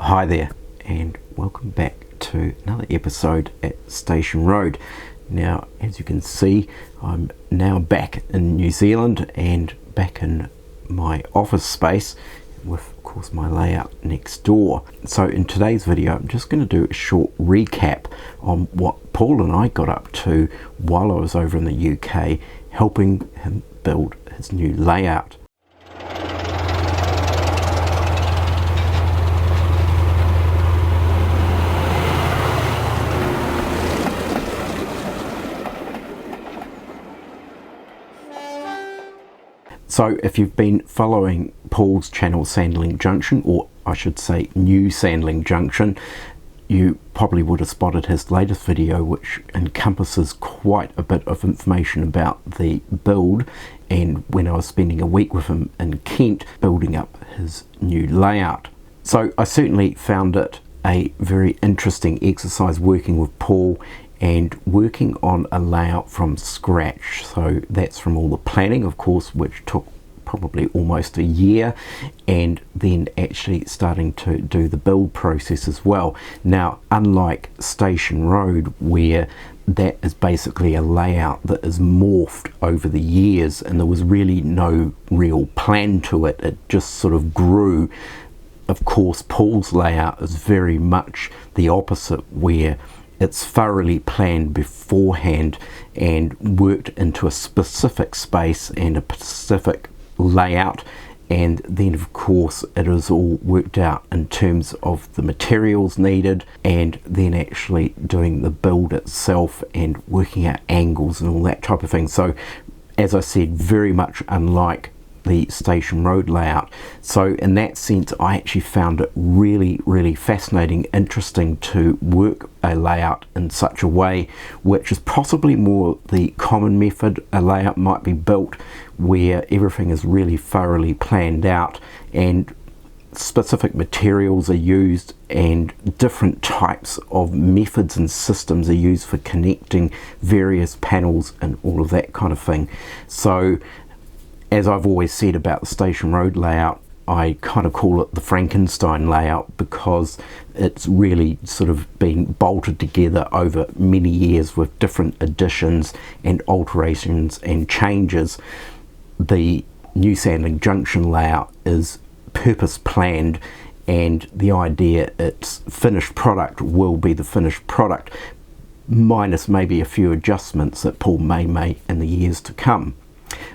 Hi there, and welcome back to another episode at Station Road. Now, as you can see, I'm now back in New Zealand and back in my office space with, of course, my layout next door. So in today's video, I'm just going to do a short recap on what Paul and I got up to while I was over in the UK helping him build his new layout. So if you've been following Paul's channel Sandling Junction, or I should say New Sandling Junction, you probably would have spotted his latest video, which encompasses quite a bit of information about the build and when I was spending a week with him in Kent building up his new layout. So I certainly found it a very interesting exercise working with Paul and working on a layout from scratch. So that's from all the planning, of course, which took probably almost a year, and then actually starting to do the build process as well. Now, unlike Station Road, where that is basically a layout that is morphed over the years and there was really no real plan to it, it just sort of grew. Of course, Paul's layout is very much the opposite, where it's thoroughly planned beforehand and worked into a specific space and a specific layout, and then of course it is all worked out in terms of the materials needed and then actually doing the build itself and working out angles and all that type of thing. So as I said, very much unlike the Station Road layout. So in that sense, I actually found it really fascinating, interesting to work a layout in such a way, which is possibly more the common method a layout might be built, where everything is really thoroughly planned out and specific materials are used and different types of methods and systems are used for connecting various panels and all of that kind of thing. So as I've always said about the Station Road layout, I kind of call it the Frankenstein layout because it's really sort of been bolted together over many years with different additions and alterations and changes. The New Sandling Junction layout is purpose planned, and the idea its finished product will be the finished product, minus maybe a few adjustments that Paul may make in the years to come.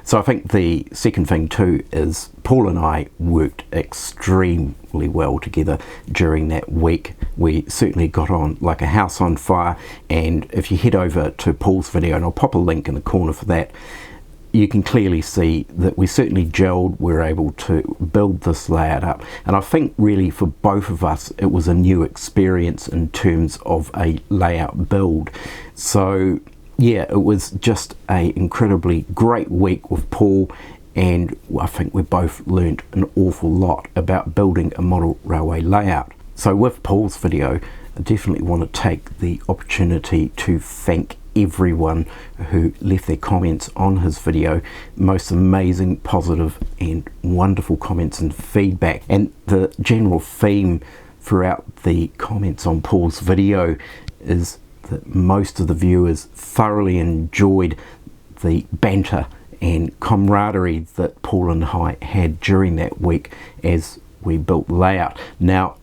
So I think the second thing too is Paul and I worked extremely well together during that week. We certainly got on like a house on fire, and if you head over to Paul's video, and I'll pop a link in the corner for that, you can clearly see that we certainly gelled. We're able to build this layout up, and I think really for both of us it was a new experience in terms of a layout build. So yeah, it was just an incredibly great week with Paul, and I think we both learnt an awful lot about building a model railway layout. So with Paul's video, I definitely want to take the opportunity to thank everyone who left their comments on his video. Most amazing, positive and wonderful comments and feedback. And the general theme throughout the comments on Paul's video is that most of the viewers thoroughly enjoyed the banter and camaraderie that Paul and I had during that week as we built the layout. Now,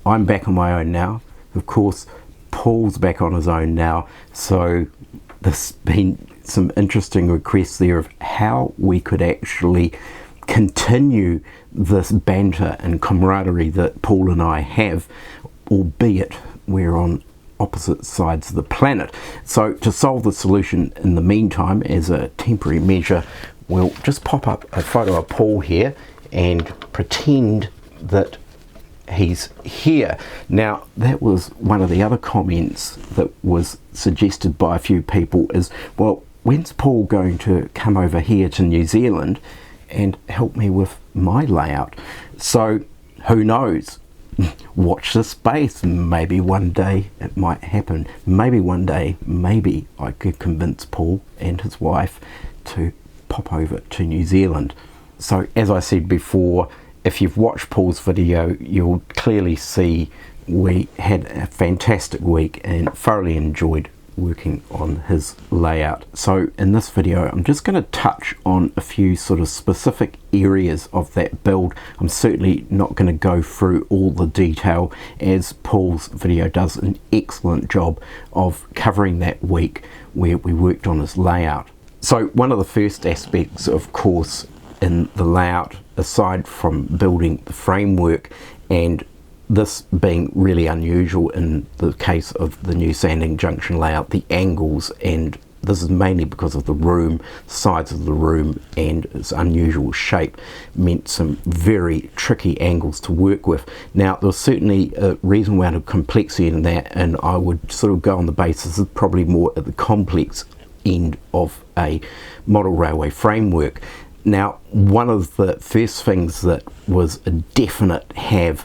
I'm back on my own now. Of course, Paul's back on his own now, so there's been some interesting requests there of how we could actually continue this banter and camaraderie that Paul and I have, albeit we're on opposite sides of the planet. So to solve the solution in the meantime, as a temporary measure, we'll just pop up a photo of Paul here and pretend that he's here. Now, that was one of the other comments that was suggested by a few people is, well, when's Paul going to come over here to New Zealand and help me with my layout? So who knows? Watch this space. Maybe one day it might happen. Maybe one day, maybe I could convince Paul and his wife to pop over to New Zealand. So as I said before, if you've watched Paul's video, you'll clearly see we had a fantastic week and thoroughly enjoyed working on his layout. So in this video I'm just going to touch on a few sort of specific areas of that build. I'm certainly not going to go through all the detail, as Paul's video does an excellent job of covering that week where we worked on his layout. So one of the first aspects, of course, in the layout, aside from building the framework, and this being really unusual in the case of the new Sandling Junction layout, the angles, and this is mainly because of the room, size of the room and its unusual shape, meant some very tricky angles to work with. Now there's certainly a reasonable amount of complexity in that, and I would sort of go on the basis of probably more at the complex end of a model railway framework. Now, one of the first things that was a definite have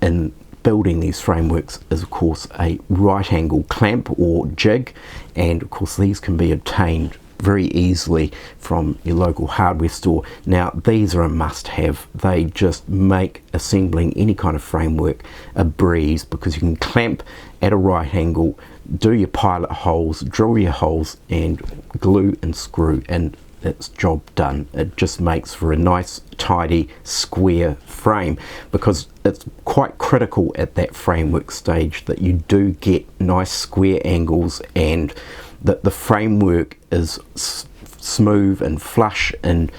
in building these frameworks is, of course, a right angle clamp or jig, and of course these can be obtained very easily from your local hardware store. Now these are a must-have. They just make assembling any kind of framework a breeze, because you can clamp at a right angle, do your pilot holes, drill your holes, and glue and screw, and it's job done. It just makes for a nice tidy square frame, because it's quite critical at that framework stage that you do get nice square angles and that the framework is smooth and flush and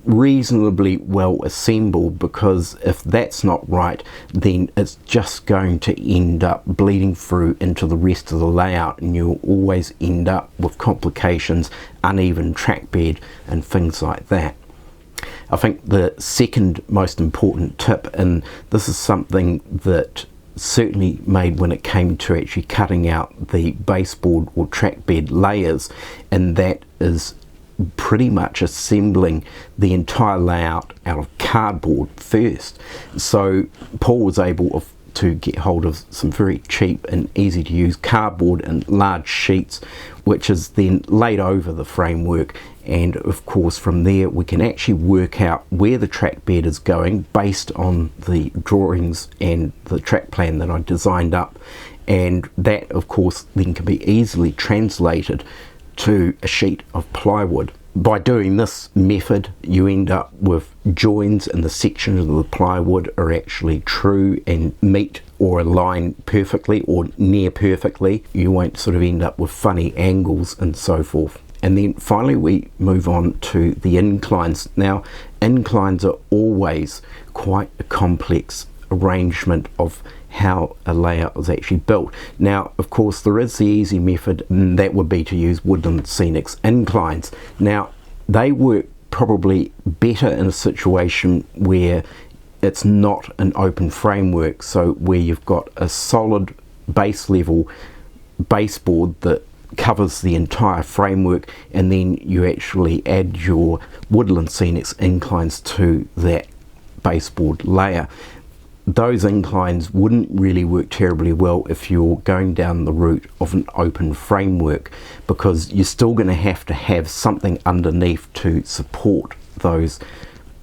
reasonably well assembled, because if that's not right, then it's just going to end up bleeding through into the rest of the layout, and you'll always end up with complications, uneven track bed and things like that. I think the second most important tip, and this is something that certainly made when it came to actually cutting out the baseboard or track bed layers, and that is pretty much assembling the entire layout out of cardboard first. So Paul was able to get hold of some very cheap and easy to use cardboard in large sheets, which is then laid over the framework, and of course from there we can actually work out where the track bed is going based on the drawings and the track plan that I designed up, and that of course then can be easily translated to a sheet of plywood. By doing this method, you end up with joins and the sections of the plywood are actually true and meet or align perfectly or near perfectly. You won't sort of end up with funny angles and so forth. And then finally we move on to the inclines. Now inclines are always quite a complex arrangement of how a layout is actually built. Now of course there is the easy method, and that would be to use Woodland Scenics inclines. Now they work probably better in a situation where it's not an open framework, so where you've got a solid base level baseboard that covers the entire framework, and then you actually add your Woodland Scenics inclines to that baseboard layer. Those inclines wouldn't really work terribly well if you're going down the route of an open framework, because you're still going to have something underneath to support those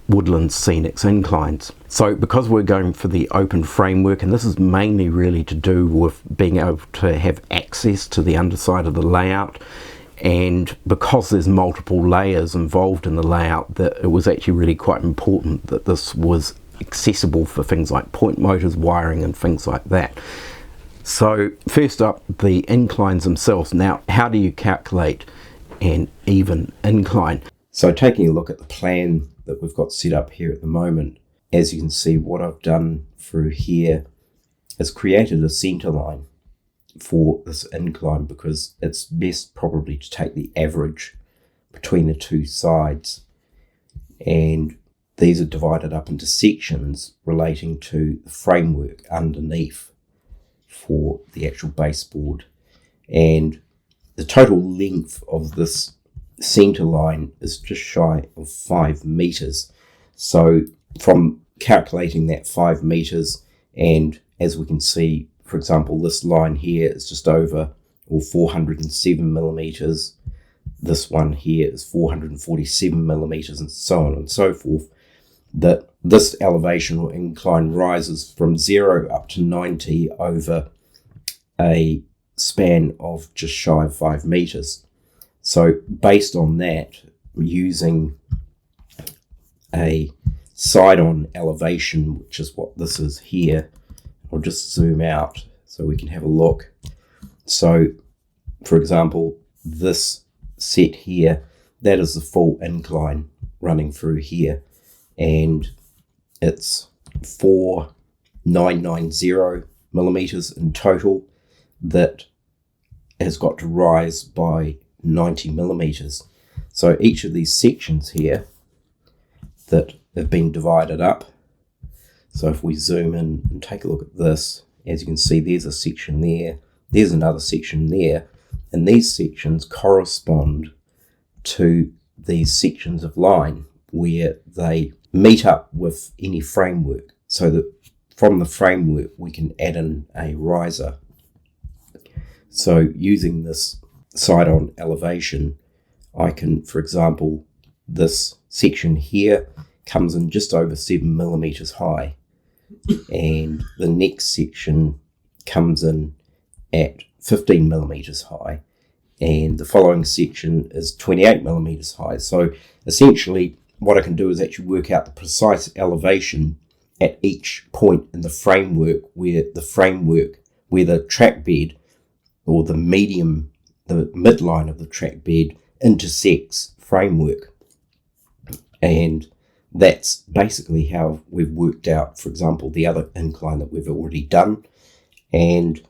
Woodland Scenics inclines. So because we're going for the open framework, and this is mainly really to do with being able to have access to the underside of the layout, and because there's multiple layers involved in the layout, that it was actually really quite important that this was accessible for things like point motors, wiring and things like that. So first up, the inclines themselves. Now how do you calculate an even incline? So taking a look at the plan that we've got set up here at the moment, as you can see, what I've done through here is created a center line for this incline, because it's best probably to take the average between the two sides, and these are divided up into sections relating to the framework underneath for the actual baseboard. And the total length of this center line is just shy of 5 meters. So from calculating that 5 meters, and as we can see, for example, this line here is just over, or 407 millimeters. This one here is 447 millimeters, and so on and so forth. that this elevation or incline rises from 0 up to 90 over a span of just shy of 5 meters. So based on that, using a side-on elevation, which is what this is here, I'll just zoom out so we can have a look. So for example, this set here, that is the full incline running through here, and it's 4990 millimeters in total that has got to rise by 90 millimeters. So each of these sections here that have been divided up, so if we zoom in and take a look at this, as you can see, there's a section there, there's another section there, and these sections correspond to these sections of line where they meet up with any framework, so that from the framework we can add in a riser. So using this side-on elevation, I can, for example, this section here comes in just over 7 millimeters high, and the next section comes in at 15 millimeters high, and the following section is 28 millimeters high. So essentially what I can do is actually work out the precise elevation at each point in the framework where the track bed or the midline of the track bed intersects framework. And that's basically how we've worked out, for example, the other incline that we've already done. And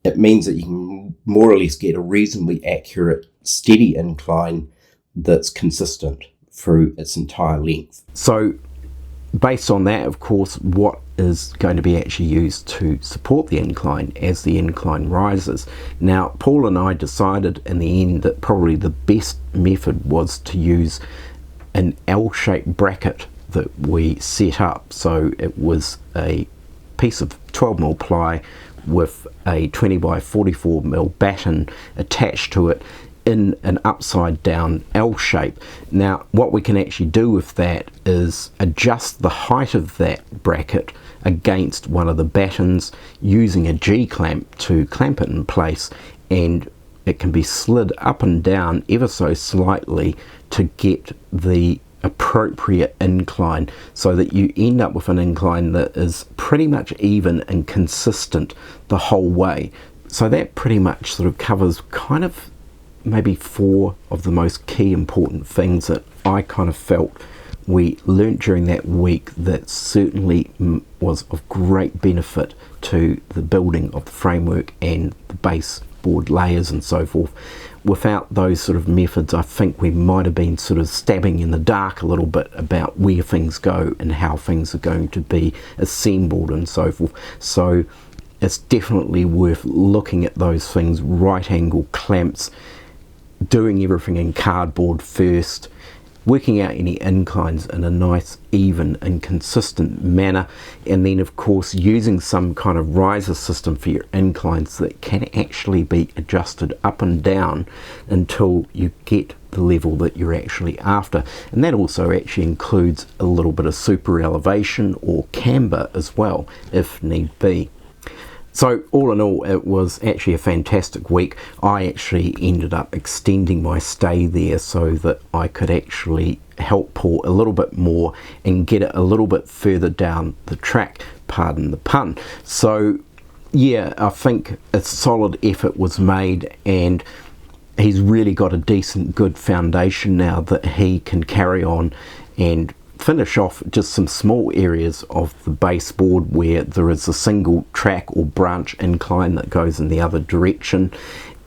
it means that you can more or less get a reasonably accurate, steady incline that's consistent through its entire length. So based on that, of course, what is going to be actually used to support the incline as the incline rises? Now, Paul and I decided in the end that probably the best method was to use an L-shaped bracket that we set up. So it was a piece of 12mm ply with a 20 by 44mm batten attached to it in an upside down L shape. Now what we can actually do with that is adjust the height of that bracket against one of the battens using a G-clamp to clamp it in place, and it can be slid up and down ever so slightly to get the appropriate incline, so that you end up with an incline that is pretty much even and consistent the whole way. So that pretty much sort of covers kind of maybe 4 of the most key important things that I kind of felt we learnt during that week that certainly was of great benefit to the building of the framework and the baseboard layers and so forth. Without those sort of methods, I think we might have been sort of stabbing in the dark a little bit about where things go and how things are going to be assembled and so forth. So it's definitely worth looking at those things, right angle clamps, doing everything in cardboard first, working out any inclines in a nice, even and consistent manner, and then of course using some kind of riser system for your inclines that can actually be adjusted up and down until you get the level that you're actually after. And that also actually includes a little bit of super elevation or camber as well if need be. So all in all, it was actually a fantastic week. I actually ended up extending my stay there so that I could actually help Paul a little bit more and get it a little bit further down the track, pardon the pun. So yeah, I think a solid effort was made, and he's really got a decent, good foundation now that he can carry on and finish off just some small areas of the baseboard where there is a single track or branch incline that goes in the other direction,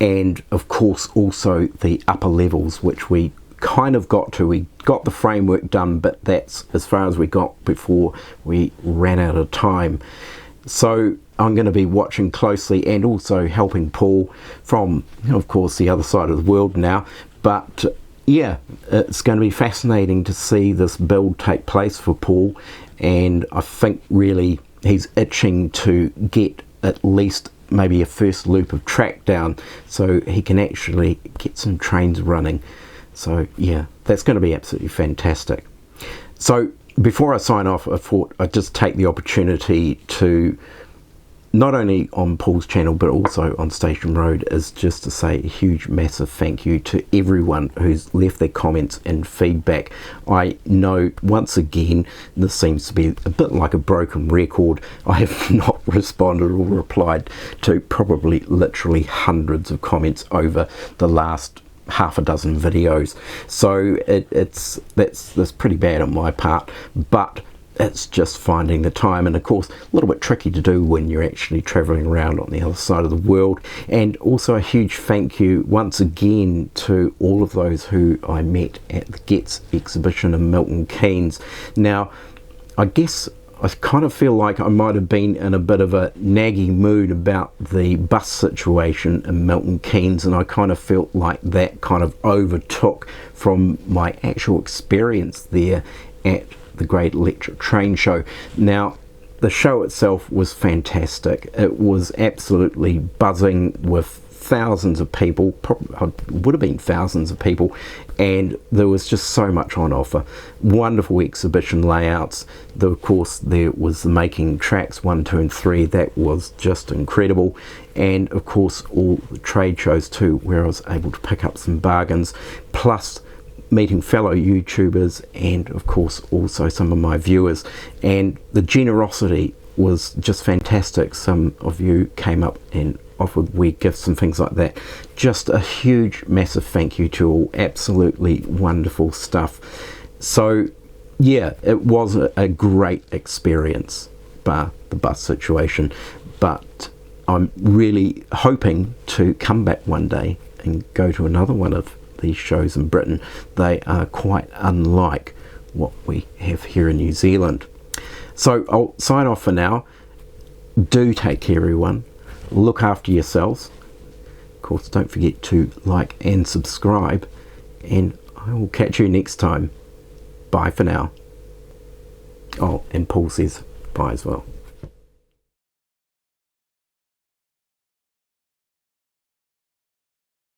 and of course also the upper levels, which we kind of we got the framework done, but that's as far as we got before we ran out of time. So I'm going to be watching closely and also helping Paul from, of course, the other side of the world now, but yeah, it's going to be fascinating to see this build take place for Paul, and I think really he's itching to get at least maybe a first loop of track down so he can actually get some trains running. So yeah, that's going to be absolutely fantastic. So before I sign off, I thought I'd just take the opportunity to, not only on Paul's channel but also on Station Road, is just to say a huge massive thank you to everyone who's left their comments and feedback. I know once again this seems to be a bit like a broken record. I have not responded or replied to probably literally hundreds of comments over the last half a dozen videos, so that's pretty bad on my part, but it's just finding the time, and of course a little bit tricky to do when you're actually traveling around on the other side of the world. And also a huge thank you once again to all of those who I met at the Gets exhibition in Milton Keynes. Now I guess I kind of feel like I might have been in a bit of a naggy mood about the bus situation in Milton Keynes, and I kind of felt like that kind of overtook from my actual experience there at the Great Electric Train Show. Now the show itself was fantastic. It was absolutely buzzing with thousands of people, probably would have been thousands of people, and there was just so much on offer. Wonderful exhibition layouts. Of course there was the making tracks 1, 2 and 3, that was just incredible, and of course all the trade shows too, where I was able to pick up some bargains, plus meeting fellow YouTubers and of course also some of my viewers, and the generosity was just fantastic. Some of you came up and offered weird gifts and things like that. Just a huge massive thank you to all. Absolutely wonderful stuff. So yeah, it was a great experience, bar the bus situation, but I'm really hoping to come back one day and go to another one of these shows in Britain. They are quite unlike what we have here in New Zealand. So I'll sign off for now. Do take care everyone. Look after yourselves. Of course, don't forget to like and subscribe, and I will catch you next time. Bye for now. Oh, and Paul says bye as well.